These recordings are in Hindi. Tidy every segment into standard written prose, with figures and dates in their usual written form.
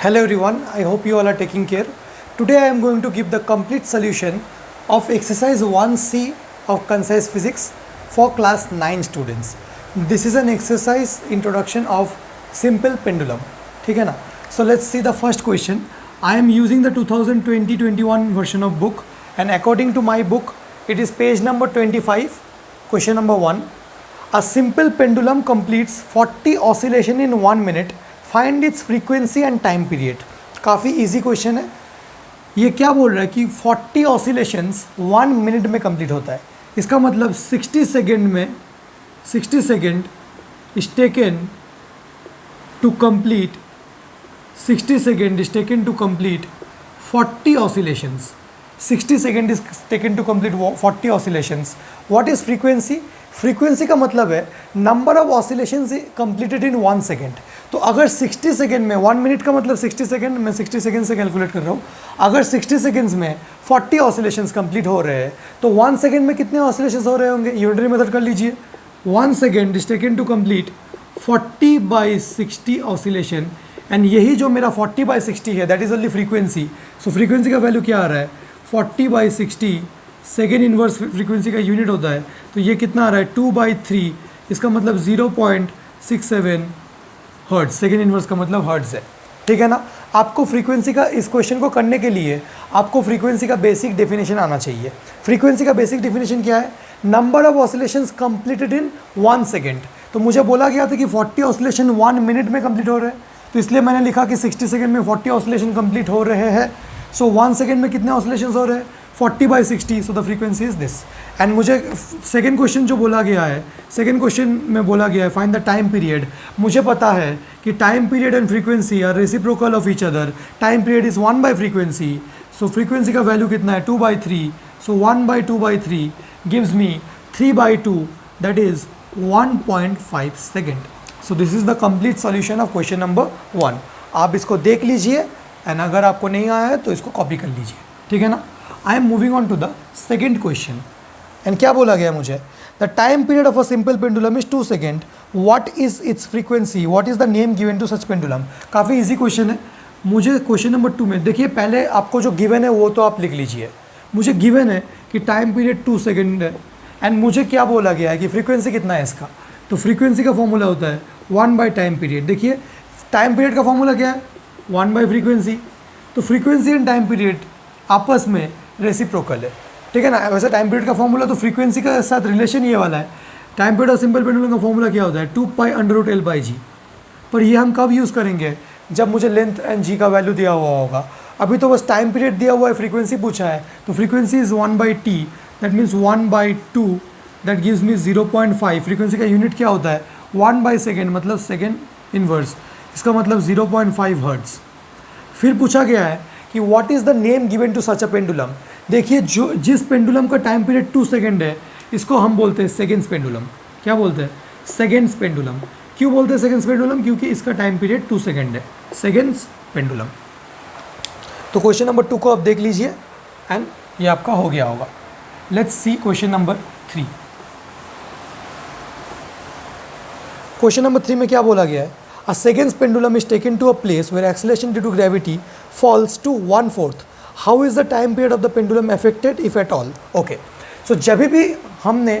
Hello everyone, I hope you all are taking care. Today I am going to give the complete solution of exercise 1C of concise physics for class 9 students. This is an exercise introduction of simple pendulum. ठीक है ना? So let's see the first question. I am using the 2020-21 version of book and according to my book it is page number 25. Question number 1. A simple pendulum completes 40 oscillation in 1 minute. Find its frequency and time period. काफ़ी easy question है. ये क्या बोल रहा है कि 40 oscillations 1 minute में complete होता है. इसका मतलब 60 सेकेंड में 60 second is taken to complete 60 second is taken to complete 40 oscillations. 60 second is taken to complete 40 oscillations. What is frequency? Frequency का मतलब है number of oscillations completed in 1 second. तो अगर 60 सेकेंड में 1 मिनट का मतलब 60 सेकेंड, मैं 60 सेकेंड से कैलकुलेट कर रहा हूँ. अगर 60 सेकेंड्स में 40 ऑसिलेशंस कंप्लीट हो रहे हैं तो 1 सेकेंड में कितने ऑसिलेशंस हो रहे होंगे? यूनिटरी मेथड कर लीजिए. 1 second is taken to complete 40/60 oscillation and यही जो मेरा 40/60 है that is only frequency. So frequency का वैल्यू क्या आ रहा है? 40/60 सेकेंड इनवर्स फ्रीक्वेंसी का यूनिट होता है. तो ये कितना आ रहा है? 2/3. इसका मतलब 0.67 हर्ट्ज. सेकेंड इनवर्स का मतलब हर्ट्ज है. ठीक है ना? आपको फ्रीक्वेंसी का इस क्वेश्चन को करने के लिए आपको फ्रीक्वेंसी का बेसिक डेफिनेशन आना चाहिए. फ्रीक्वेंसी का बेसिक डेफिनेशन क्या है? Number of oscillations completed in 1 second. तो मुझे बोला गया था कि 40 ऑसिलेशन 1 मिनट में कंप्लीट हो रहे हैं, तो इसलिए मैंने लिखा कि 60 सेकेंड में 40 ऑसिलेशन कंप्लीट हो रहे हैं. सो 1 सेकेंड में कितने ऑसिलेशन हो रहे हैं? 40/60. So the frequency is this. And मुझे सेकेंड क्वेश्चन जो बोला गया है, सेकेंड क्वेश्चन में बोला गया है फाइंड द टाइम पीरियड. मुझे पता है कि time period and frequency are reciprocal of each other. Time period is one by frequency. So frequency का वैल्यू कितना है? 2/3. So 1/2/3 gives me 3/2 that is 1.5 second. So this is the complete solution of question number 1. आप इसको देख लीजिए एंड अगर आपको नहीं आया है तो इसको कॉपी कर लीजिए. ठीक है ना? I am moving on to the second question. And क्या बोला गया मुझे? The time period of a simple pendulum is 2 second. What is its frequency? What is the name given to such pendulum? काफ़ी इजी क्वेश्चन है. मुझे क्वेश्चन नंबर 2 में देखिए, पहले आपको जो गिवन है वो तो आप लिख लीजिए. मुझे गिवन है कि टाइम पीरियड 2 सेकेंड है एंड मुझे क्या बोला गया है कि फ्रीक्वेंसी कितना है इसका. तो फ्रीक्वेंसी का फॉर्मूला होता है 1/टाइम पीरियड. देखिए टाइम पीरियड का फॉर्मूला क्या है? 1/फ्रीक्वेंसी. तो फ्रीक्वेंसी एंड टाइम पीरियड आपस में रेसिप्रोकल है. ठीक है ना? वैसे टाइम पीरियड का फॉर्मूला तो फ्रीक्वेंसी के साथ रिलेशन ये वाला है. टाइम पीरियड और सिंपल पेंडुलम का फॉर्मूला क्या होता है? 2π√L/g. पर ये हम कब यूज़ करेंगे? जब मुझे लेंथ एंड जी का वैल्यू दिया हुआ होगा. अभी तो बस टाइम पीरियड दिया हुआ है, फ्रीक्वेंसी पूछा है. तो frequency is 1/t. That means 1/2 that gives me 0.5. Frequency का यूनिट क्या होता है? 1/सेकेंड मतलब सेकेंड इनवर्स. इसका मतलब 0.5 हर्ट्ज. फिर पूछा गया है कि what is the name given to such a pendulum. देखिए जो जिस पेंडुलम का टाइम पीरियड 2 सेकेंड है इसको हम बोलते हैं सेकेंड्स पेंडुलम. क्या बोलते हैं? Seconds pendulum. क्यों बोलते हैं सेकेंड्स पेंडुलम? क्योंकि इसका टाइम पीरियड 2 सेकेंड है. Seconds pendulum. तो क्वेश्चन नंबर 2 को आप देख लीजिए एंड ये आपका हो गया होगा. Let's see question number 3. Question number 3 में क्या बोला गया है? A seconds pendulum is taken to a place where acceleration due to gravity falls to 1/4. How is the time period of the pendulum affected if at all? Okay. So जब भी हमने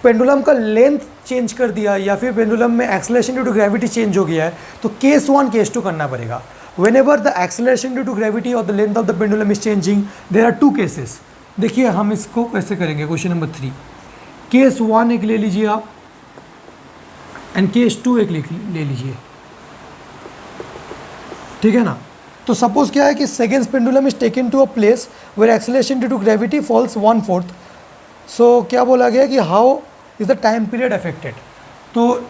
पेंडुलम का लेंथ चेंज कर दिया या फिर पेंडुलम में acceleration due to gravity change हो गया है तो केस 1 केस 2 करना पड़ेगा. Whenever the acceleration due to gravity or the length of the pendulum is changing, there are 2 cases. देखिए हम इसको कैसे करेंगे. क्वेश्चन नंबर 3 केस 1 एक ले लीजिए आप एंड केस 2 एक ले लीजिए. ठीक है ना? तो सपोज क्या है कि seconds pendulum is taken to a place where acceleration due to gravity falls 1/4. So क्या बोला गया कि how is the time period affected. तो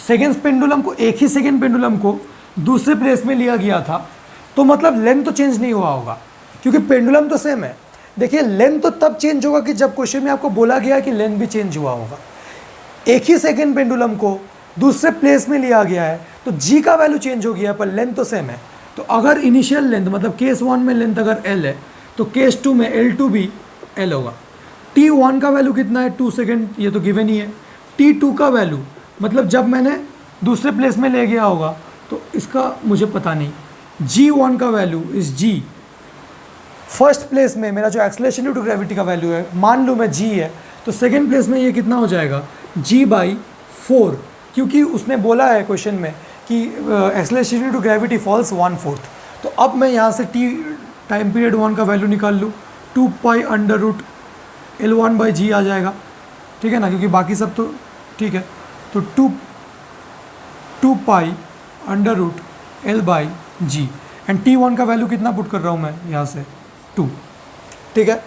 सेकेंड्स पेंडुलम को, एक ही सेकेंड पेंडुलम को दूसरे प्लेस में लिया गया था तो मतलब लेंथ तो चेंज नहीं हुआ होगा क्योंकि पेंडुलम तो सेम है. देखिए लेंथ तो तब चेंज होगा कि जब क्वेश्चन में आपको बोला गया कि लेंथ भी चेंज हुआ होगा. एक ही सेकेंड पेंडुलम को दूसरे प्लेस में लिया गया है तो जी का वैल्यू चेंज हो गया पर लेंथ तो सेम है. तो अगर इनिशियल लेंथ मतलब केस 1 में लेंथ अगर L है तो केस 2 में L2 भी L होगा. T1 का वैल्यू कितना है? 2 सेकेंड. ये तो गिवन ही है. T2 का वैल्यू मतलब जब मैंने दूसरे प्लेस में ले गया होगा तो इसका मुझे पता नहीं. G1 का value is G। First place में मेरा जो एक्सेलरेशन ड्यू टू ग्रेविटी का वैल्यू है, मान लो मैं G है, तो सेकेंड प्लेस में ये कितना हो जाएगा, G/4, क्योंकि उसने बोला है क्वेश्चन में कि acceleration due to gravity falls 1/4। तो अब मैं यहाँ से t टाइम पीरियड 1 का वैल्यू निकाल लूँ, 2π√L1/G आ जाएगा, ठीक है ना, क्योंकि बाकी सब तो ठीक है। तो 2π√L/G एंड t1 का वैल्यू कितना पुट कर रहा हूँ मैं यहाँ से, 2, ठीक है।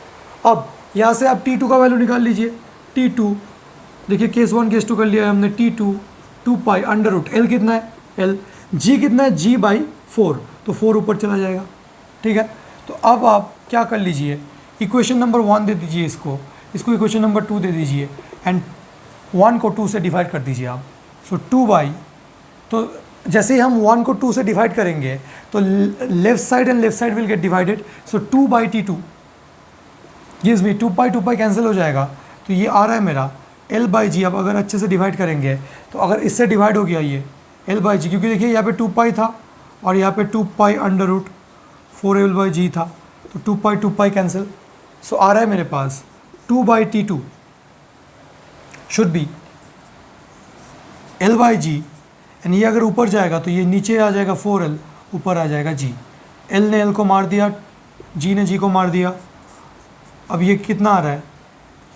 अब यहाँ से आप t2 का वैल्यू निकाल लीजिए, t2 देखिए केस 1 केस 2 कर लिया है हमने, t2 2π√L कितना है L, G कितना है G/4, तो 4 ऊपर चला जाएगा, ठीक है। तो अब आप क्या कर लीजिए, इक्वेशन नंबर 1 दे दीजिए इसको इक्वेशन नंबर 2 दे दीजिए एंड 1 को 2 से डिवाइड कर दीजिए आप। सो 2 तो जैसे ही हम 1 को 2 से डिवाइड करेंगे तो left side and left side will get divided. So 2/t2 gives me 2π cancel हो जाएगा, तो ये आ रहा है मेरा L/G। अब अगर अच्छे से डिवाइड करेंगे तो अगर इससे डिवाइड हो गया ये L/G, क्योंकि देखिए यहाँ पे 2π था और यहाँ पे 2π√4L/G था, तो 2π कैंसिल। सो आ रहा है मेरे पास 2/t2 should be L/G, and ये अगर ऊपर जाएगा तो ये नीचे आ जाएगा 4L, ऊपर आ जाएगा G। L ने L को मार दिया, G ने G को मार दिया। अब ये कितना आ रहा है,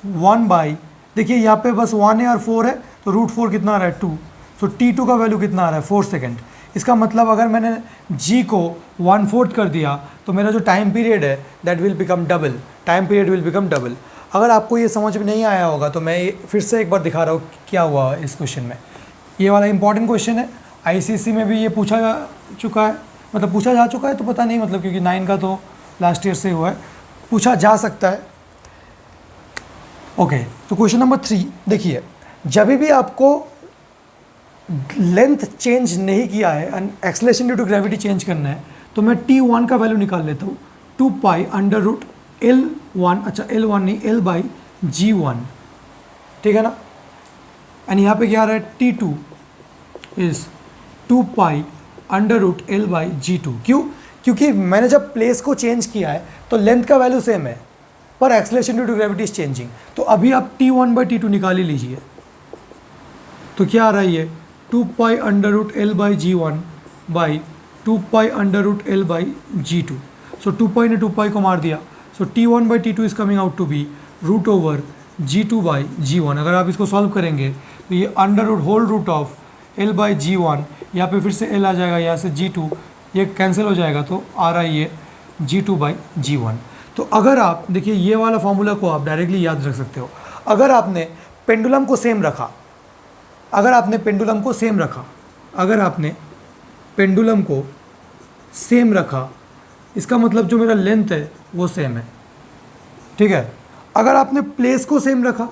1/, देखिए यहाँ पे बस 1 है और 4 है, तो √4 कितना आ रहा है, 2। सो t2 का वैल्यू कितना आ रहा है, 4 सेकेंड। इसका मतलब अगर मैंने G को 1/4 कर दिया तो मेरा जो टाइम पीरियड है that will become double, time period will become double. अगर आपको ये समझ में नहीं आया होगा तो मैं फिर से एक बार दिखा रहा हूँ क्या हुआ इस क्वेश्चन में। ये वाला इंपॉर्टेंट क्वेश्चन है, ICC में भी ये पूछा जा चुका है, मतलब पूछा जा चुका है तो पता नहीं, मतलब क्योंकि 9 का तो लास्ट ईयर से हुआ है, पूछा जा सकता है। ओके, तो क्वेश्चन नंबर 3 देखिए, जब भी आपको लेंथ चेंज नहीं किया है and acceleration due to gravity change करना है, तो मैं t1 का वैल्यू निकाल लेता हूँ, 2π√L1, अच्छा L1 नहीं, L/G1, ठीक है ना। एंड यहाँ पे क्या आ रहा है, t2 इज 2π√L/G2। क्यों, क्योंकि मैंने जब प्लेस को चेंज किया है तो लेंथ का वैल्यू सेम है पर acceleration due to gravity is changing. तो अभी आप t1/t2 निकाल ही लीजिए, तो क्या आ रहा है ये 2π√L/G1 बाई 2π√L/G2। सो 2π ने 2π को मार दिया, so t1/t2 is coming out to be √G2/G1। अगर आप इसको सॉल्व करेंगे तो ये √होल L/G1, यहाँ पे फिर से L आ जाएगा, यहाँ से G2, ये कैंसिल हो जाएगा, तो आ रहा है ये G2/G1। तो अगर आप देखिए ये वाला फॉर्मूला को आप डायरेक्टली याद रख सकते हो। अगर आपने पेंडुलम को सेम रखा, अगर आपने पेंडुलम को सेम रखा, इसका मतलब जो मेरा लेंथ है वो सेम है, ठीक है। अगर आपने प्लेस को सेम रखा,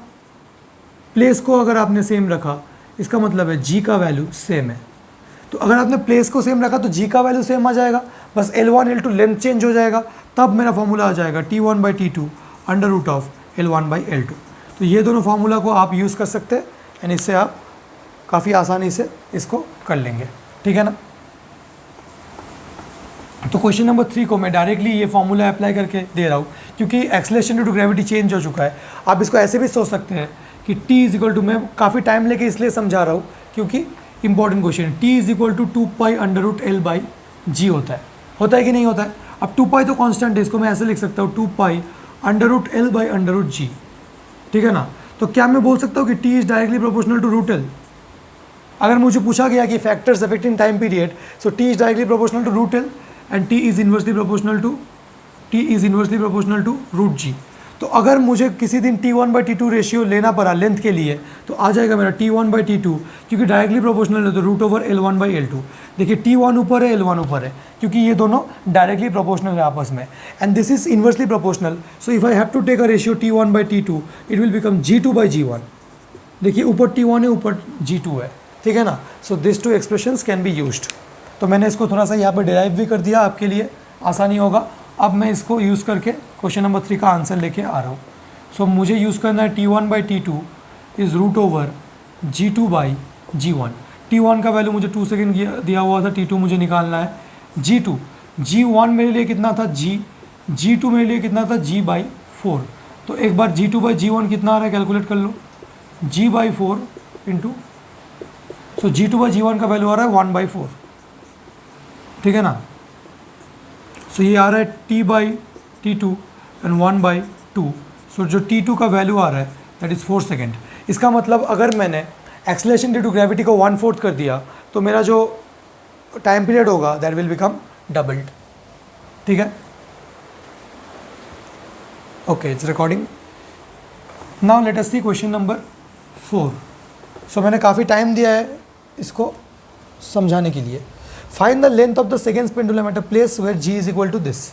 इसका मतलब है G का वैल्यू सेम है। तो अगर आपने प्लेस को सेम रखा तो G का वैल्यू सेम आ जाएगा, बस L1 L2 लेंथ चेंज हो जाएगा, तब मेरा फॉर्मूला आ जाएगा t1/t2 √L1/L2। तो ये दोनों फार्मूला को आप यूज़ कर सकते हैं एंड इससे आप काफ़ी आसानी से इसको कर लेंगे, ठीक है ना। तो क्वेश्चन नंबर 3 को मैं डायरेक्टली ये फार्मूला अप्लाई करके दे रहा हूँ, क्योंकि acceleration due to gravity change हो चुका है। आप इसको ऐसे भी सोच सकते हैं कि t इज इक्वल टू, मैं काफ़ी टाइम लेके इसलिए समझा रहा हूँ क्योंकि इंपॉर्टेंट क्वेश्चन है, t is equal to 2π√L/G होता है कि नहीं होता है। अब 2π तो कांस्टेंट है, इसको मैं ऐसे लिख सकता हूँ 2π√L/√G, ठीक है ना। तो क्या मैं बोल सकता हूँ कि t is directly proportional to √L। अगर मुझे पूछा गया कि factors affecting time period, so t is directly proportional to √L and t is inversely proportional to √G। तो अगर मुझे किसी दिन t1/t2 रेशियो लेना पड़ा लेंथ के लिए, तो आ जाएगा मेरा t1/t2, क्योंकि डायरेक्टली प्रोपोर्शनल है तो √L1/L2। देखिए t1 ऊपर है, L1 ऊपर है, क्योंकि ये दोनों डायरेक्टली प्रोपोर्शनल है आपस में, and this is inversely proportional. So if I have to take a ratio t1/t2, it will become G2/G1। देखिए ऊपर t1 है, ऊपर G2 है, ठीक है ना। So this 2 expressions can be used. तो मैंने इसको थोड़ा सा यहाँ पर डिराइव भी कर दिया, आपके लिए आसानी होगा। अब मैं इसको यूज़ करके क्वेश्चन नंबर 3 का आंसर लेके आ रहा हूँ। सो मुझे यूज़ करना है t1/t2 इज़ √G2/G1। t1 का वैल्यू मुझे 2 सेकेंड दिया हुआ था, t2 मुझे निकालना है, G2 G1 मेरे लिए कितना था G, G2 मेरे लिए कितना था G/4। तो एक बार G2/G1 कितना आ रहा है कैलकुलेट कर लो, G/4 इंटू, सो G2/G1 का वैल्यू आ रहा है 1/4, ठीक है ना। सो ये आ रहा है T/T2 एंड 1/2। सो जो T2 का वैल्यू आ रहा है दैट इज़ 4 सेकेंड। इसका मतलब अगर मैंने एक्सेलरेशन ड्यू टू ग्रेविटी को 1/4 कर दिया तो मेरा जो टाइम पीरियड होगा दैट विल बिकम डबल्ड, ठीक है। Okay, it's recording now. Let us see question number 4। So मैंने काफ़ी टाइम दिया है इसको समझाने के लिए। Find the length of the seconds pendulum at a place where G is equal to this.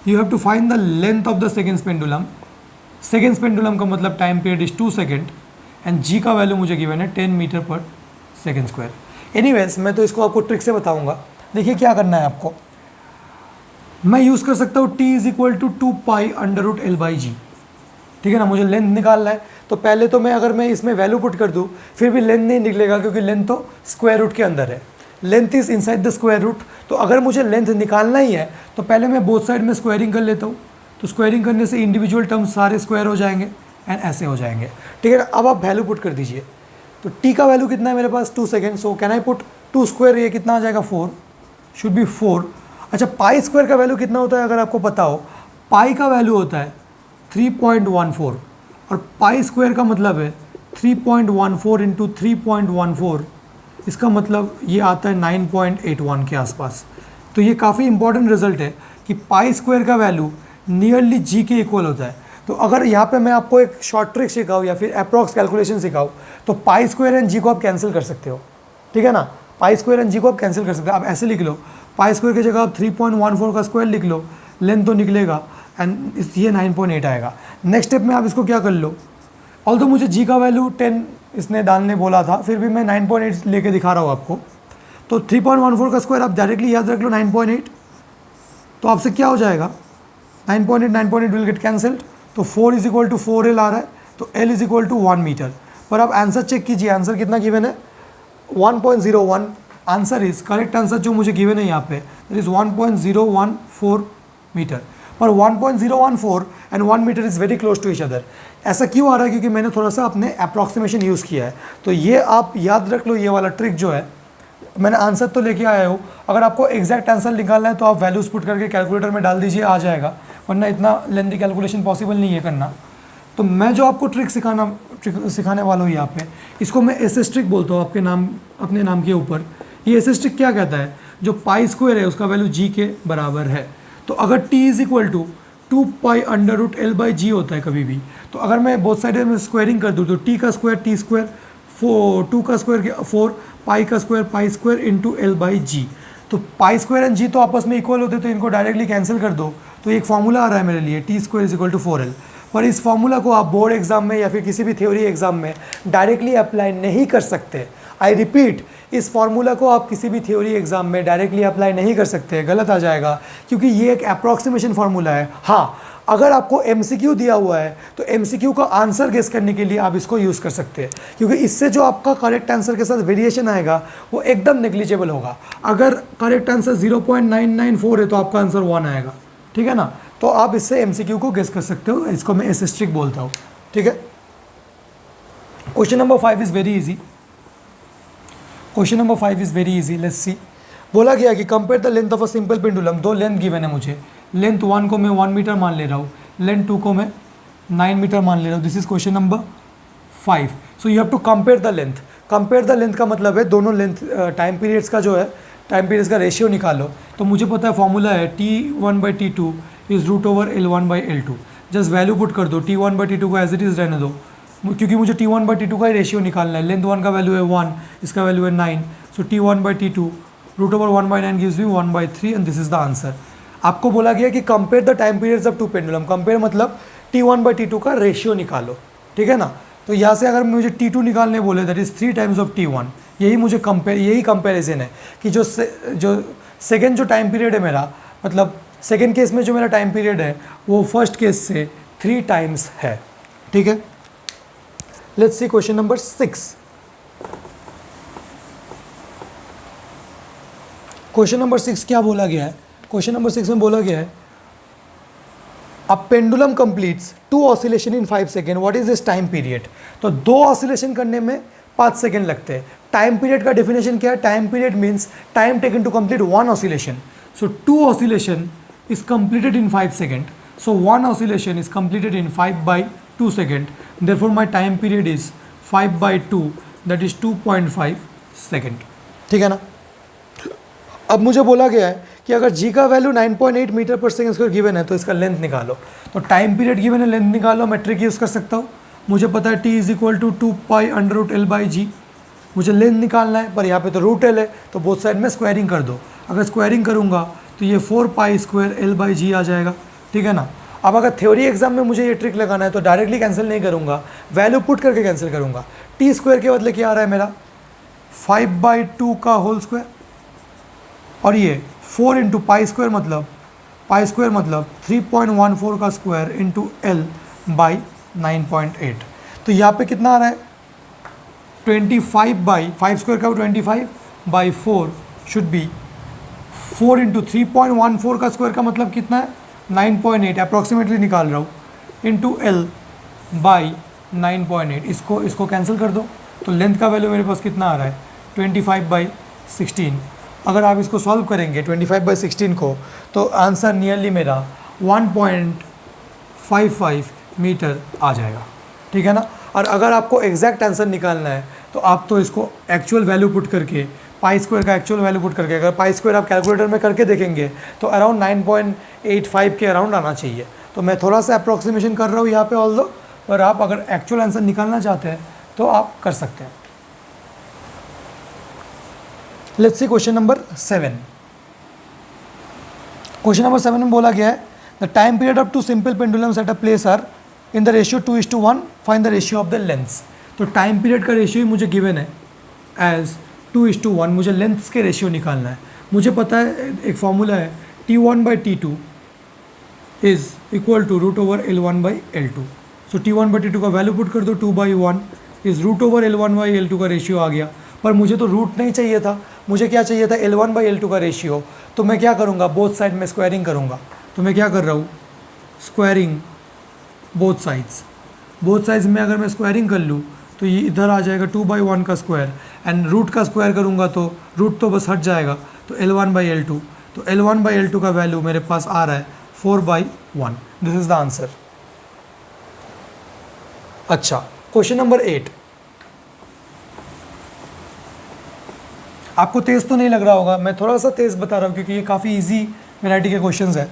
You have to find the length of the seconds pendulum. Seconds pendulum का मतलब time period is 2 second and G का वैल्यू मुझे गिवन है 10 मीटर पर सेकेंड स्क्वायर। एनीवेज मैं तो इसको आपको ट्रिक से बताऊंगा। देखिए क्या करना है आपको, मैं यूज़ कर सकता हूँ T is equal to 2π√L/G, ठीक है ना। मुझे लेंथ निकालना है तो पहले तो मैं अगर मैं इसमें वैल्यू पुट कर दूँ फिर भी लेंथ नहीं निकलेगा क्योंकि लेंथ तो स्क्वायर रूट के अंदर है। Length is inside the square root. तो अगर मुझे लेंथ निकालना ही है तो पहले मैं बोथ साइड में स्क्वायरिंग कर लेता हूँ। तो स्क्वायरिंग करने से इंडिविजुअल टर्म्स सारे स्क्वायर हो जाएंगे एंड ऐसे हो जाएंगे, ठीक है ना। अब आप वैल्यू पुट कर दीजिए। तो T का वैल्यू कितना है मेरे पास 2 second. So can I put 2 square, ये कितना आ जाएगा 4, शुड बी 4। अच्छा, पाई स्क्वायर का वैल्यू कितना होता है अगर आपको पता हो, पाई का वैल्यू होता है 3.14 और पाई स्क्वायर का मतलब है 3.14 इंटू 3.14, इसका मतलब ये आता है 9.81 के आसपास। तो ये काफ़ी इंपॉर्टेंट रिजल्ट है कि पाई स्क्वायर का वैल्यू नियरली G के इक्वल होता है। तो अगर यहाँ पे मैं आपको एक शॉर्ट ट्रिक सिखाऊँ या फिर अप्रॉक्स कैलकुलेशन सिखाऊँ तो पाई स्क्वायर एंड G को आप कैंसिल कर सकते हो, ठीक है ना। पाई स्क्वायर एंड G को आप कैंसिल कर सकते हो। आप ऐसे लिख लो, पाई स्क्वायर की जगह आप 3.14 का स्क्वायर लिख लो, लेंथ तो निकलेगा एंड ये 9.8 आएगा। नेक्स्ट स्टेप में आप इसको क्या कर लो, ऑल्दो मुझे G का वैल्यू 10 इसने डालने बोला था, फिर भी मैं 9.8 लेके दिखा रहा हूँ आपको। तो 3.14 का स्क्वायर आप डायरेक्टली याद रख लो 9.8, तो आपसे क्या हो जाएगा 9.8 विल गेट कैंसल्ड। तो 4 इज इक्वल टू 4L आ रहा है, तो L is equal to 1 metre. पर आप आंसर चेक कीजिए, आंसर कितना गिवन है 1.01। आंसर इज करेक्ट, आंसर जो मुझे गिवन है यहाँ पे दैट इज 1.014 मीटर। पर 1.014 and 1 metre is very close to each other. ऐसा क्यों आ रहा है, क्योंकि मैंने थोड़ा सा अपने अप्रॉक्सीमेशन यूज़ किया है। तो ये आप याद रख लो, ये वाला ट्रिक जो है, मैंने आंसर तो लेके आया हूँ। अगर आपको एग्जैक्ट आंसर निकालना है तो आप वैल्यूज पुट करके कैलकुलेटर में डाल दीजिए, आ जाएगा, वरना इतना लेंथी कैलकुलेशन पॉसिबल नहीं है करना। तो मैं जो आपको ट्रिक सिखाने वाला हूँ यहाँ पे, इसको मैं एसएस ट्रिक बोलता हूँ अपने नाम के ऊपर। ये एसएस ट्रिक क्या कहता है, जो पाई स्क्वायर है उसका वैल्यू G के बराबर है। तो अगर T is equal to 2π√L/G होता है कभी भी, तो अगर मैं बोथ साइड में स्क्वायरिंग कर दूँ तो T का स्क्वायर T स्क्वायर, 2 का स्क्वायर 4, पाई का स्क्वायर इंटू L/G। तो पाई स्क्वायर एंड G तो आपस में इक्वल होते, तो इनको डायरेक्टली कैंसिल कर दो। तो एक फॉर्मूला आ रहा है मेरे लिए T square is equal to 4L। पर इस फॉर्मूला को आप बोर्ड एग्जाम में या फिर किसी भी थ्योरी एग्जाम में डायरेक्टली अप्लाई नहीं कर सकते। आई रिपीट, इस फॉर्मूला को आप किसी भी थ्योरी एग्जाम में डायरेक्टली अप्लाई नहीं कर सकते, गलत आ जाएगा, क्योंकि ये एक अप्रॉक्सीमेशन फार्मूला है। हाँ, अगर आपको MCQ दिया हुआ है तो MCQ का आंसर गेस करने के लिए आप इसको यूज़ कर सकते हैं, क्योंकि इससे जो आपका करेक्ट आंसर के साथ वेरिएशन आएगा वो एकदम नेग्लिजिबल होगा। अगर करेक्ट आंसर 0.994 है तो आपका आंसर 1 आएगा, ठीक है ना। तो आप इससे MCQ को गेस कर सकते हो, इसको मैं एसएस ट्रिक बोलता हूँ, ठीक है। Question number 5 is very easy. Question number 5 is very easy, let's see. बोला गया कि compare the length of a simple pendulum. दो लेंथ गिवन है मुझे, लेंथ 1 को मैं 1 मीटर मान ले रहा हूँ, लेंथ 2 को मैं 9 मीटर मान ले रहा हूँ। This is question number 5। So you have to compare the length. Compare the length का मतलब है दोनों लेंथ टाइम पीरियड्स का जो है, टाइम पीरियड्स का रेशियो निकालो। तो मुझे पता है फॉर्मूला है T1/T2 is √L1/L2। Just value put कर दो, T1/T2 को एज इट इज़ रहने दो, क्योंकि मुझे T1/T2 का ही रेशियो निकालना है। लेंथ 1 का वैल्यू है 1, इसका वैल्यू है 9। सो T1/T2 √1/9 gives me 1/3 and this is the answer. आपको बोला गया कि compare the time periods of two pendulum. Compare मतलब T1/T2 का रेशियो निकालो, ठीक है ना। तो यहाँ से अगर मुझे T2 निकालने बोले that is 3 times of T1। यही कंपेरिजन है कि जो सेकेंड जो टाइम पीरियड है मेरा, मतलब सेकेंड केस में जो मेरा टाइम पीरियड है वो फर्स्ट केस से 3 टाइम्स है, ठीक है। Let's see question number 6। Question number 6 क्या बोला गया है, क्वेश्चन नंबर 6 में बोला गया है a pendulum completes 2 oscillation in 5 second, what is this time period. तो 2 ऑसिलेशन करने में 5 सेकेंड लगते हैं। टाइम पीरियड का डेफिनेशन क्या है? Time period means time taken to complete 1 oscillation. So 2 oscillation is completed in 5 second, so 1 oscillation is completed in 5/2 second, therefore my time period is 5/2, that is 2.5 second. ठीक है ना। अब मुझे बोला गया है कि अगर जी का वैल्यू 9.8 मीटर पर सेकेंड स्क्वायर गिवन है तो इसका लेंथ निकालो। तो टाइम पीरियड गिवन है, लेंथ निकालो। मैं ट्रिक यूज़ कर सकता हूँ। मुझे पता है t is equal to 2π√L/g। मुझे लेंथ निकालना है, पर यहाँ पे तो √L है, तो बोथ साइड में स्क्वायरिंग कर दो। अगर स्क्वायरिंग करूँगा तो ये 4π²L/g आ जाएगा। ठीक है ना। अब अगर थ्योरी एग्जाम में मुझे ये ट्रिक लगाना है तो डायरेक्टली कैंसिल नहीं करूँगा, वैल्यू पुट करके कैंसिल करूँगा। t² के बदले क्या आ रहा है मेरा 5/2 का होल स्क्वायर, और ये 4 इंटू π² मतलब 3.14 का स्क्वायर इंटू L/9.8। तो यहाँ पे कितना आ रहा है 25/5² का 25/4 शुड बी 4 इंटू 3.14 का स्क्वायर का मतलब कितना है 9.8, अप्रॉक्सीमेटली निकाल रहा हूँ, इंटू L/9.8। इसको कैंसिल कर दो तो लेंथ का वैल्यू मेरे पास कितना आ रहा है 25/16। अगर आप इसको सॉल्व करेंगे 25/16 को तो आंसर नियरली मेरा 1.55 मीटर आ जाएगा। ठीक है ना। और अगर आपको एग्जैक्ट आंसर निकालना है तो आप तो इसको एक्चुअल वैल्यू पुट करके π² का एक्चुअल वैल्यू पुट करके, अगर π² आप कैलकुलेटर में करके देखेंगे तो अराउंड 9.85 के अराउंड आना चाहिए। तो मैं थोड़ा सा अप्रॉक्सीमेशन कर रहा हूँ यहाँ पे ऑल्दो, पर आप अगर एक्चुअल आंसर निकालना चाहते हैं तो आप कर सकते हैं। Let's see question number 7। Question number 7 में बोला गया है the time period of 2 simple pendulums at a place are in the ratio 2:1, find the ratio of the lengths. तो टाइम पीरियड का रेशियो ही मुझे गिवन है एज 2:1। मुझे लेंथ्स के रेशियो निकालना है। मुझे पता है एक फॉर्मूला है T1/T2 is equal to √L1/L2। So T1/T2 का वैल्यू पुट कर दो, 2/1 इज √L1/L2 का रेशियो आ गया। पर मुझे तो रूट नहीं चाहिए था, मुझे क्या चाहिए था L1/L2 का रेशियो। तो मैं क्या करूँगा, बोथ साइड में स्क्वायरिंग करूँगा। तो मैं क्या कर रहा हूँ, squaring both sides. Both sides में अगर मैं स्क्वायरिंग कर लूँ तो ये इधर आ जाएगा 2/1 का स्क्वायर, एंड रूट का स्क्वायर करूँगा तो रूट तो बस हट जाएगा, तो L1/L2। तो L1/L2 का वैल्यू मेरे पास आ रहा है 4/1। This is the answer. अच्छा, क्वेश्चन नंबर 8। आपको तेज़ तो नहीं लग रहा होगा, मैं थोड़ा सा तेज़ बता रहा हूँ क्योंकि ये काफ़ी इजी वैरायटी के क्वेश्चंस है।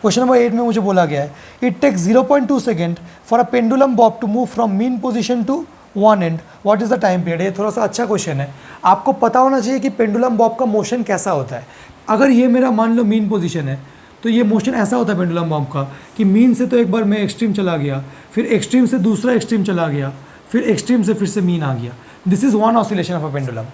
क्वेश्चन नंबर 8 में मुझे बोला गया है it takes 0.2 second for a pendulum bob to move from mean position to one end, what is the time period. ये थोड़ा सा अच्छा क्वेश्चन है। आपको पता होना चाहिए कि पेंडुलम बॉब का मोशन कैसा होता है। अगर ये मेरा मान लो मीन पोजीशन है तो ये मोशन ऐसा होता है पेंडुलम बॉब का कि मीन से तो एक बार मैं एक्सट्रीम चला गया, फिर एक्सट्रीम से दूसरा एक्सट्रीम चला गया, फिर एक्सट्रीम से फिर से मीन आ गया। This is one oscillation of a pendulum.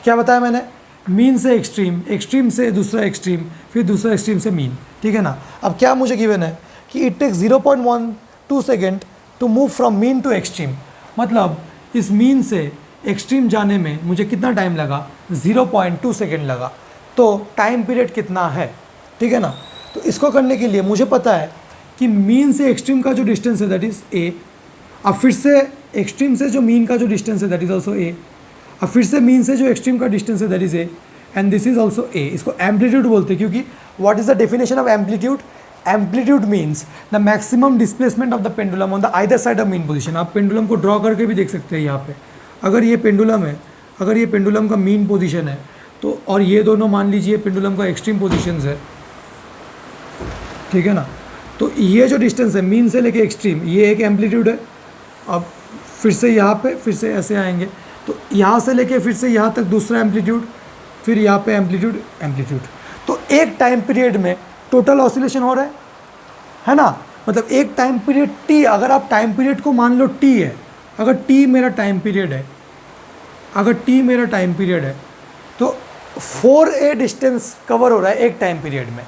क्या बताया मैंने, मीन से एक्सट्रीम, एक्सट्रीम से दूसरा एक्सट्रीम, फिर दूसरा एक्सट्रीम से मीन। ठीक है ना। अब क्या मुझे गिवन है कि it takes 0.12 second to move from mean to extreme. मतलब इस मीन से एक्सट्रीम जाने में मुझे कितना टाइम लगा, 0.2 सेकेंड लगा। तो टाइम पीरियड कितना है। ठीक है ना। तो इसको करने के लिए मुझे पता है कि मीन से एक्सट्रीम का जो डिस्टेंस है दैट इज़ ए। अब फिर से एक्सट्रीम से जो मीन का जो डिस्टेंस है दैट इज़ ऑल्सो ए। अब फिर से मीन से जो एक्सट्रीम का डिस्टेंस है that is a, and this is also a. इसको एम्पलीट्यूड बोलते हैं क्योंकि what is the definition of amplitude. Amplitude means the maximum displacement of the pendulum on the either side of mean position. आप पेंडुलम को ड्रॉ करके भी देख सकते हैं यहाँ पे। अगर ये पेंडुलम है, अगर ये पेंडुलम का मीन पोजीशन है तो, और ये दोनों मान लीजिए पेंडुलम का एक्सट्रीम पोजीशंस है। ठीक है ना। तो ये जो डिस्टेंस है मीन से लेके एक्सट्रीम, ये एक एम्पलीट्यूड है। अब फिर से यहाँ पे फिर से ऐसे आएंगे तो यहाँ से लेके फिर से यहाँ तक दूसरा एम्पलीट्यूड, फिर यहाँ पे एम्पलीट्यूड एम्पलीट्यूड। तो एक टाइम पीरियड में टोटल ऑसिलेशन हो रहा है ना। मतलब एक टाइम पीरियड टी, अगर आप टाइम पीरियड को मान लो टी है, अगर टी मेरा टाइम पीरियड है, अगर टी मेरा टाइम पीरियड है तो 4a डिस्टेंस कवर हो रहा है एक टाइम पीरियड में।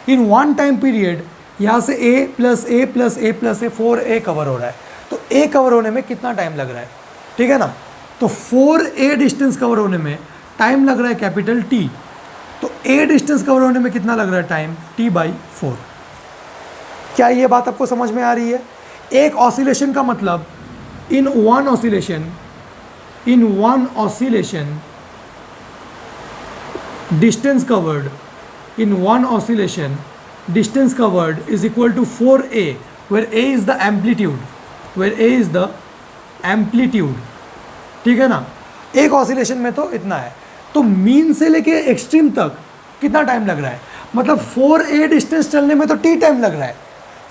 इन वन टाइम पीरियड यहाँ से a plus A plus A plus A 4a cover हो रहा है। तो a कवर होने में कितना टाइम लग रहा है। ठीक है ना। तो 4a डिस्टेंस कवर होने में टाइम लग रहा है कैपिटल T। तो ए डिस्टेंस कवर होने में कितना लग रहा है टाइम, t/4। क्या ये बात आपको समझ में आ रही है? एक ऑसिलेशन का मतलब in one oscillation distance covered in one oscillation, distance covered is equal to 4a, where a is the amplitude, ठीक है ना। एक ऑसिलेशन में तो इतना है, तो मीन से लेके एक्सट्रीम तक कितना टाइम लग रहा है, मतलब 4a डिस्टेंस चलने में तो t टाइम लग रहा है।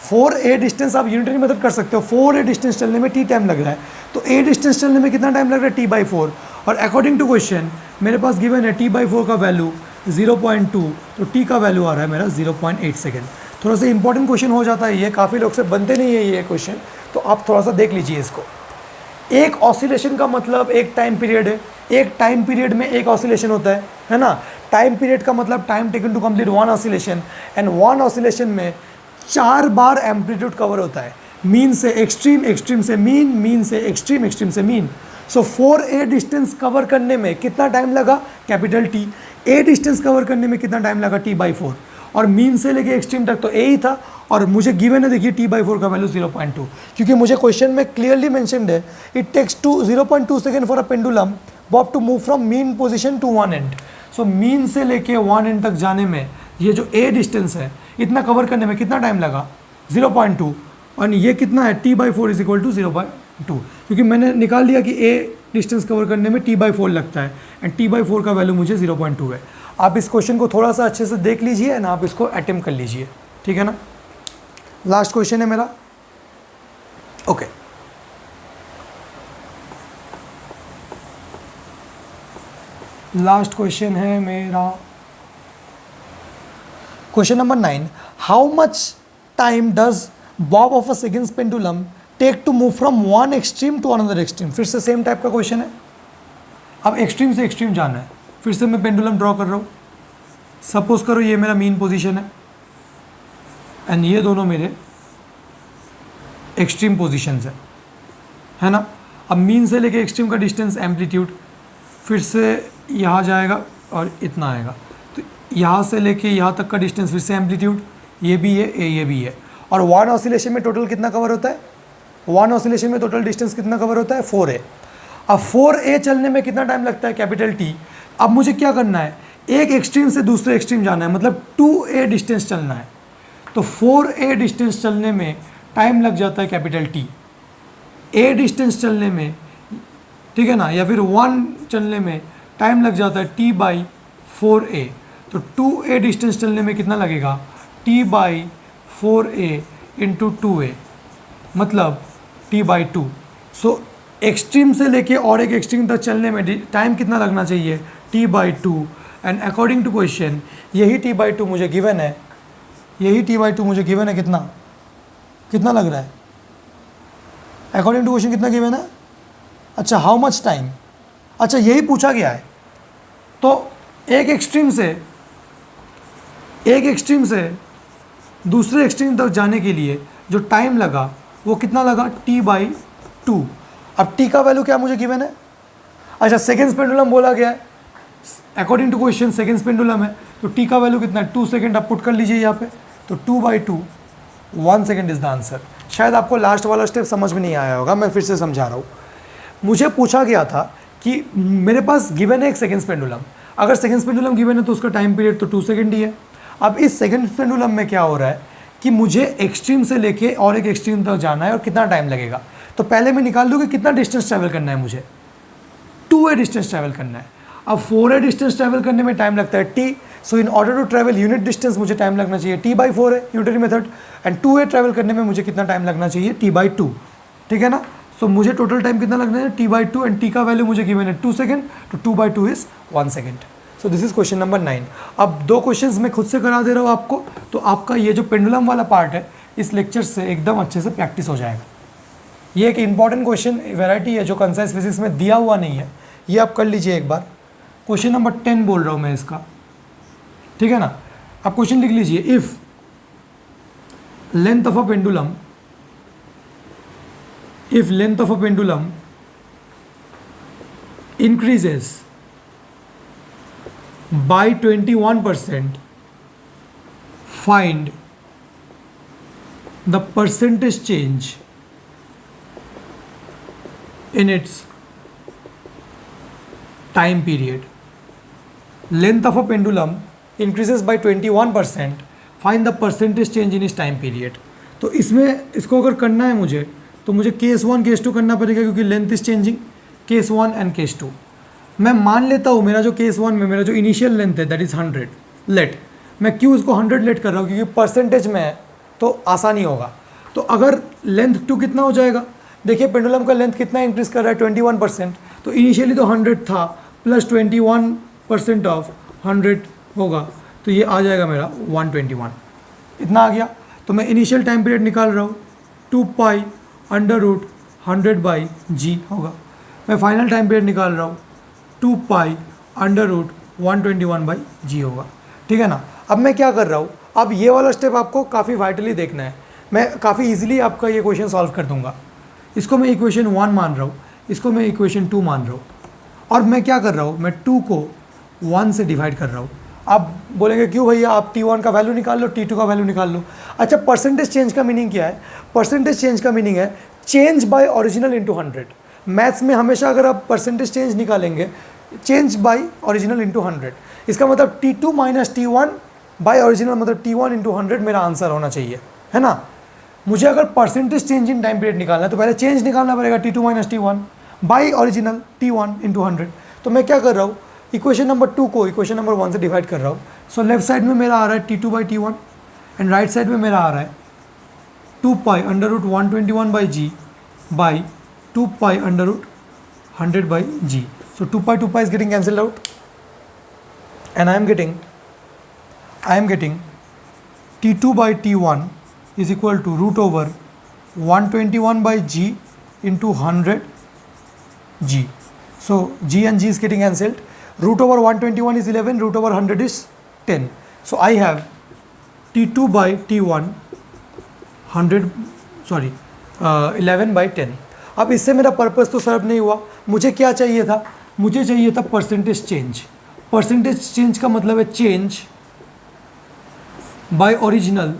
4a डिस्टेंस आप यूनिटरी मेथड कर सकते हो, 4a डिस्टेंस चलने में t टाइम लग रहा है, तो a डिस्टेंस चलने में कितना टाइम लग रहा है, t/4। और अकॉर्डिंग टू क्वेश्चन मेरे पास गिवन है t/4 का वैल्यू 0.2, तो t का वैल्यू आ रहा है मेरा 0.8 सेकेंड। थोड़ा सा इंपॉर्टेंट क्वेश्चन हो जाता है ये, काफ़ी लोग से बनते नहीं है ये क्वेश्चन, तो आप थोड़ा सा देख लीजिए इसको। एक ऑसिलेशन का मतलब एक टाइम पीरियड है, एक टाइम पीरियड में एक ऑसिलेशन होता है ना। टाइम पीरियड का मतलब time taken to complete one oscillation, and one oscillation में 4 बार एम्पलीट्यूड कवर होता है, मीन से एक्सट्रीम, एक्सट्रीम से मीन, मीन से एक्सट्रीम, एक्सट्रीम से mean. So 4a distance cover करने में कितना टाइम लगा, capital T। a distance cover करने में कितना टाइम लगा, t/4, और मीन से लेके एक्सट्रीम तक तो a ही था, और मुझे गिवन है देखिए t/4 का वैल्यू 0.2, क्योंकि मुझे क्वेश्चन में क्लियरली मेंशन्ड है it takes 0.2 second for a pendulum bob to move from mean position to one end. So mean से लेके वन एंड तक जाने में ये जो a डिस्टेंस है इतना कवर करने में कितना टाइम लगा, 0.2, और ये कितना है, t/4 इज इक्वल टू 0.2, क्योंकि मैंने निकाल दिया कि a डिस्टेंस कवर करने में t/4 लगता है, एंड t/4 का वैल्यू मुझे 0.2 है। आप इस क्वेश्चन को थोड़ा सा अच्छे से देख लीजिए एंड आप इसको अटेम्प्ट कर लीजिए, ठीक है ना। लास्ट क्वेश्चन है मेरा, ओके। लास्ट क्वेश्चन है मेरा, question number 9, how much time does bob of a seconds pendulum take to move from one extreme to another extreme. फिर से सेम टाइप का क्वेश्चन है, अब एक्सट्रीम से एक्सट्रीम जाना है। फिर से मैं पेंडुलम ड्रॉ कर रहा हूँ, सपोज करो ये मेरा मीन पोजीशन है एंड ये दोनों मेरे एक्सट्रीम पोजीशंस है ना। अब मीन से लेके एक्सट्रीम का डिस्टेंस एम्पलीट्यूड, फिर से यहाँ जाएगा और इतना आएगा, तो यहाँ से लेके यहाँ तक का डिस्टेंस फिर से एम्पलीट्यूड, ये भी है, ये भी है, और वन ऑसिलेशन में टोटल कितना कवर होता है, वन ऑसिलेशन में टोटल डिस्टेंस कितना कवर होता है, 4a। अब 4a चलने में कितना टाइम लगता है, कैपिटल T। अब मुझे क्या करना है, एक एक्सट्रीम से दूसरे एक्सट्रीम जाना है, मतलब 2a डिस्टेंस चलना है, तो 4a डिस्टेंस चलने में टाइम लग जाता है, कैपिटल T। a डिस्टेंस चलने में, ठीक है ना, या फिर 1 चलने में टाइम लग जाता है t/4a, तो 2a डिस्टेंस चलने में कितना लगेगा, t/4a इंटू 2a, मतलब t/2। सो एक्सट्रीम से लेके और एक एक्सट्रीम तक चलने में टाइम कितना लगना चाहिए, t/2, and according to question यही t/2 मुझे गिवन है, यही t/2 मुझे गिवन है, कितना कितना लग रहा है, अकॉर्डिंग टू क्वेश्चन कितना गिवन है, अच्छा हाउ मच टाइम, अच्छा यही पूछा गया है। तो एक एक्सट्रीम से दूसरे एक्सट्रीम तक जाने के लिए जो टाइम लगा वो कितना लगा, t/2। अब t का वैल्यू क्या मुझे गिवन है, अच्छा सेकेंड्स पेंडुलम बोला गया है, according to question seconds pendulum है, तो t का वैल्यू कितना है, 2 सेकेंड आप पुट कर लीजिए यहाँ पे, तो 2/2 1 सेकेंड इज द आंसर। शायद आपको लास्ट वाला स्टेप समझ में नहीं आया होगा, मैं फिर से समझा रहा हूँ। मुझे पूछा गया था कि मेरे पास गिवन है एक सेकेंड्स पेंडुलम, अगर सेकेंड्स पेंडुलम गिवन है तो उसका टाइम पीरियड तो 2 सेकेंड ही है। अब इस सेकेंड्स पेंडुलम में क्या हो रहा है कि मुझे एक्सट्रीम से लेके और एक एक्सट्रीम तक जाना है और कितना टाइम लगेगा, तो पहले मैं निकाल दूँ कि कितना डिस्टेंस ट्रैवल करना है मुझे, 2a डिस्टेंस ट्रैवल करना है। अब 4a डिस्टेंस ट्रैवल करने में टाइम लगता है t, so in order to travel unit distance मुझे टाइम लगना चाहिए t/4 है unitary method, and 2a travel करने में मुझे कितना टाइम लगना चाहिए, t/2, ठीक है ना। सो मुझे टोटल टाइम कितना लगना है, t/2, एंड t का वैल्यू मुझे गिवन है 2 सेकेंड, तो 2/2 is 1 second. So this is question number 9। अब 2 क्वेश्चंस मैं खुद से करा दे रहा हूँ आपको, तो आपका ये जो पेंडुलम वाला पार्ट है इस लेक्चर से एकदम अच्छे से प्रैक्टिस हो जाएगा। ये एक इंपॉर्टेंट क्वेश्चन वैरायटी है जो कंसाइज फिजिक्स में दिया हुआ नहीं है, ये आप कर लीजिए एक बार। क्वेश्चन नंबर 10 बोल रहा हूँ मैं इसका, ठीक है ना। आप क्वेश्चन लिख लीजिए, if length of a pendulum, if length of a pendulum increases by 21%, find the percentage change in its time period. Length of a pendulum increases by 21%, find the percentage change in its time period. तो इसमें इसको अगर करना है मुझे तो मुझे केस 1 केस 2 करना पड़ेगा, क्योंकि length is changing, case 1 and case 2. मैं मान लेता हूँ मेरा जो केस 1 में मेरा जो इनिशियल लेंथ है दैट इज़ 100 लेट. मैं क्यों उसको 100 लेट कर रहा हूँ, क्योंकि परसेंटेज में है तो आसानी होगा. तो अगर लेंथ 2 कितना हो जाएगा, देखिए पेंडुलम का लेंथ कितना इंक्रीज कर रहा है 21%. तो इनिशियली तो 100 था प्लस 21% ऑफ 100 होगा, तो ये आ जाएगा मेरा 121. इतना आ गया. तो मैं इनिशियल टाइम पीरियड निकाल रहा हूँ 2 पाई अंडर रूट 100/g होगा. मैं फाइनल टाइम पीरियड निकाल रहा हूँ 2 पाई अंडर रूट 121/g होगा. ठीक है ना. अब मैं क्या कर रहा हूँ, अब ये वाला स्टेप आपको काफ़ी वाइटली देखना है. मैं काफ़ी इजीली आपका ये क्वेश्चन सॉल्व कर दूंगा. इसको मैं इक्वेशन 1 मान रहा हूँ, इसको मैं इक्वेशन 2 मान रहा हूँ, और मैं क्या कर रहा हूँ, मैं 2 को 1 से डिवाइड कर रहा हूँ. आप बोलेंगे क्यों भैया, आप T1 का वैल्यू निकाल लो, T2 का वैल्यू निकाल लो. अच्छा, परसेंटेज चेंज का मीनिंग क्या है? परसेंटेज चेंज का मीनिंग है change bye original into 100. Maths में हमेशा अगर आप परसेंटेज चेंज निकालेंगे, चेंज बाय ओरिजिनल इंटू 100, इसका मतलब T2 minus T1 bye original, मतलब T1 इंटू 100 मेरा आंसर होना चाहिए, है ना. मुझे अगर percentage change in time period निकालना है तो पहले चेंज निकालना पड़ेगा T2 minus T1 by original T1 into 100. तो मैं क्या कर रहा हूँ, इक्वेशन नंबर 2 को इक्वेशन नंबर 1 से डिवाइड कर रहा हूँ. सो लेफ्ट साइड में मेरा आ रहा है T2/T1 एंड राइट साइड में मेरा आ रहा है 2 pi under root 121/g by 2 pi under root 100/g. So 2 pi is getting cancelled out and I am getting T2/T1 is equal to root over 121/g into 100g. So g and g is getting cancelled. Root over 121 is 11, root over 100 is 10. So I have T2/T1 11/10. अब इससे मेरा पर्पस तो सर्व नहीं हुआ. मुझे क्या चाहिए था, मुझे चाहिए था परसेंटेज चेंज. परसेंटेज चेंज का मतलब है चेंज बाय ओरिजिनल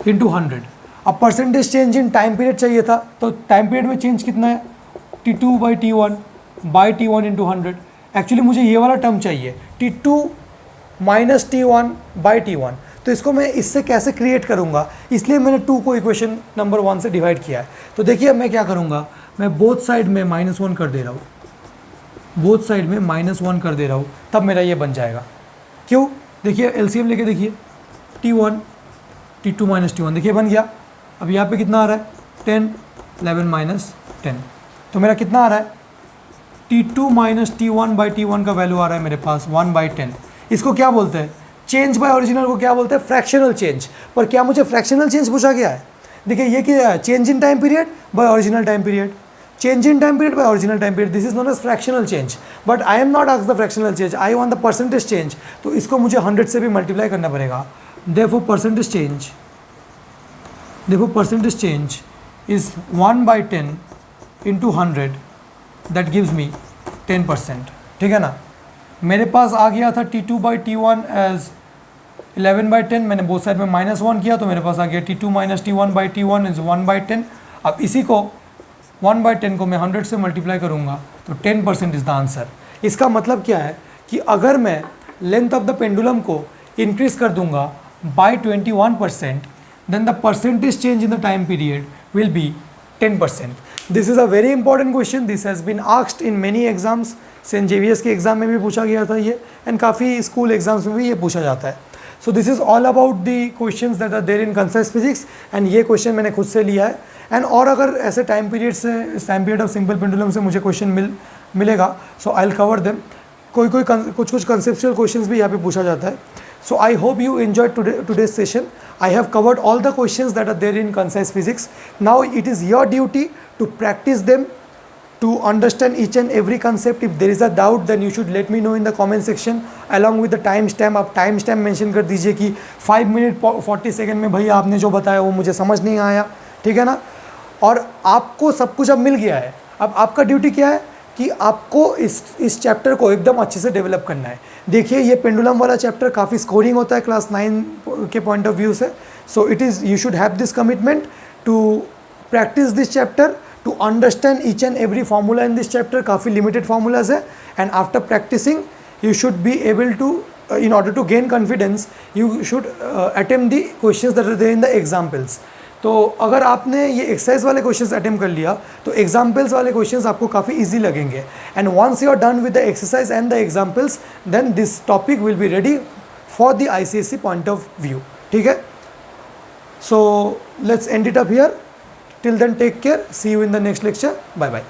इंटू 100. अब percentage change in time period चाहिए था, तो टाइम पीरियड में चेंज कितना है, T2/T1 by T1 into 100. Actually मुझे ये वाला टर्म चाहिए T2 minus T1 by T1. तो इसको मैं इससे कैसे क्रिएट करूँगा, इसलिए मैंने 2 को इक्वेशन नंबर 1 से डिवाइड किया है. तो देखिए अब मैं क्या करूँगा, मैं बोथ साइड में -1 कर दे रहा हूँ, बोथ साइड में -1 कर दे रहा हूँ, तब मेरा ये बन जाएगा. क्यों, देखिए एलसीएम लेके देखिए, T1 T2 माइनस T1, देखिए बन गया. अब यहाँ पे कितना आ रहा है 10, 11 माइनस 10, तो मेरा कितना आ रहा है T2 माइनस T1/T1 का वैल्यू आ रहा है मेरे पास 1/10. इसको क्या बोलते हैं, चेंज बाय ओरिजिनल को क्या बोलते हैं, फ्रैक्शनल चेंज. पर क्या मुझे फ्रैक्शनल चेंज पूछा गया है? देखिए ये क्या है, change in time period by original time period, change in time period by original time period, this is known as fractional change. But I am not asked the fractional change, I want the percentage change. तो इसको मुझे 100 से भी मल्टीप्लाई करना पड़ेगा. Therefore percentage change is 1/10 into 100, that gives me 10%. ठीक है ना. मेरे पास आ गया था T2/T1 एज 11/10, मैंने बोथ साइड में -1 किया तो मेरे पास आ गया T2 माइनस T1/T1 इज 1/10. अब इसी को 1/10 को मैं 100 से मल्टीप्लाई करूँगा तो 10% इज़ द आंसर. इसका मतलब क्या है कि अगर मैं लेंथ ऑफ द पेंडुलम को इंक्रीज कर दूंगा by 21%, then the percentage change in the time period will be 10%. This is a very important question. This has been asked in many exams. Saint Xavier's के एग्जाम में भी पूछा गया था ये, एंड काफ़ी स्कूल एग्जाम्स में भी ये पूछा जाता है. So this is all about the questions that are there in concise physics, and ये क्वेश्चन मैंने खुद से लिया है. एंड और अगर ऐसे टाइम पीरियड से, time period of simple pendulum से मुझे क्वेश्चन मिलेगा, so I will cover them. कुछ कंसेप्चुअल क्वेश्चंस भी यहाँ पे पूछा जाता है. So I hope you enjoyed today's session. I have covered all the questions that are there in concise physics. Now it is your duty to practice them, to understand each and every concept. If there is a doubt, then you should let me know in the comment section along with the time stamp. आप time stamp mention कर दीजिए कि 5 मिनट 40 सेकेंड में भैया आपने जो बताया वो मुझे समझ नहीं आया. ठीक है ना. और आपको सब कुछ अब मिल गया है. अब आपका ड्यूटी क्या है, कि आपको इस चैप्टर को एकदम अच्छे से डेवलप करना है। देखिए ये पेंडुलम वाला चैप्टर काफ़ी स्कोरिंग होता है क्लास 9 के पॉइंट ऑफ व्यू से। So it is you should have this commitment to practise this chapter, to understand each and every formula in this chapter. काफ़ी लिमिटेड फार्मूलाज है, and after practising you should be able to in order to gain confidence you should attempt the questions that are there in the examples। तो अगर आपने ये एक्सरसाइज वाले क्वेश्चंस अटेम्प्ट कर लिया तो एग्जाम्पल्स वाले क्वेश्चंस आपको काफ़ी इजी लगेंगे। And once you are done with the exercise and the examples then this topic will be ready for the ICSE point of view. ठीक है, so let's end it up here. Till then take care, see you in the next lecture, bye bye.